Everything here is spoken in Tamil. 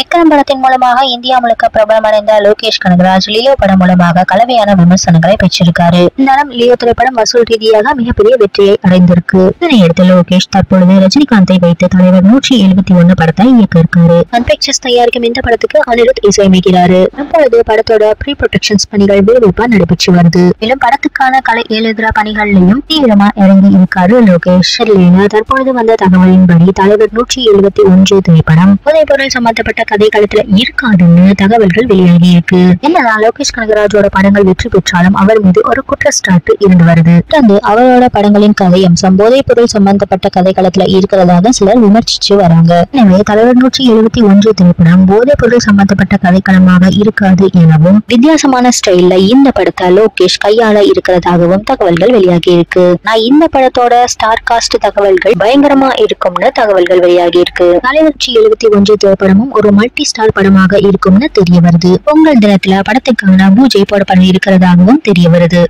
விக்ரம் படத்தின் மூலமாக இந்தியா முழுக்க பிரபலமடைந்த லோகேஷ் கனகராஜ் லியோ படம் மூலமாக கலவையான விமர்சனங்களை பெற்றிருக்காரு. இருந்தாலும் லியோ திரைப்படம் வசூல் ரீதியாக மிகப்பெரிய வெற்றியை அடைந்திருக்கு. இதனையடுத்து லோகேஷ் தற்பொழுது ரஜினிகாந்தை வைத்து தலைவர் 171 படத்தை இயக்க இருக்காரு. அன்பிக்சர்ஸ் தயாரிக்கும் இந்த படத்துக்கு அனிருத் இசையமைக்கிறாரு. அப்பொழுது படத்தோட ப்ரீ ப்ரொடக்ஷன்ஸ் பணிகள் விறுவிறுப்பா நடைபெற்று வருது. மேலும் படத்துக்கான கலை எழுதுற பணிகள்லையும் தீவிரமா இறங்கி இருக்காரு லோகேஷ். தற்பொழுது வந்த தகவலின்படி தலைவர் 171 திரைப்படம் போதைப்பொருள் சம்பந்தப்பட்ட கதை களத்துல இருக்காதுன்னு தகவல்கள் வெளியாகி இருக்கு. என்னதான் லோகேஷ் கனகராஜோட படங்கள் வெற்றி பெற்றாலும் அவர் மீது ஒரு குற்றச்சாட்டு இருந்து வருது. தொடர்ந்து அவரோட படங்களின் கதை அம்சம் போதைப்பொருள் சம்பந்தப்பட்ட கதை களத்துல இருக்கிறதாக சிலர் விமர்சிச்சு வராங்க. எனவே தலைவர் 171 திரைப்படம் போதைப்பொருள் சம்பந்தப்பட்ட கதைக்களமாக இருக்காது எனவும் வித்தியாசமான ஸ்டைல்ல இந்த படத்தை லோகேஷ் கையாள இருக்கிறதாகவும் தகவல்கள் வெளியாகி இருக்கு. நான் இந்த படத்தோட ஸ்டார் காஸ்ட் தகவல்கள் பயங்கரமா இருக்கும்னு தகவல்கள் வெளியாகி இருக்கு. தலைவர் 171 திரைப்படமும் ஒரு மல்டி ஸ்டார் படமாக இருக்கும்னு தெரிய வருது. பொங்கல் தினத்துல படத்துக்கான பூஜை போடப்பட இருக்கிறதாகவும் தெரிய வருது.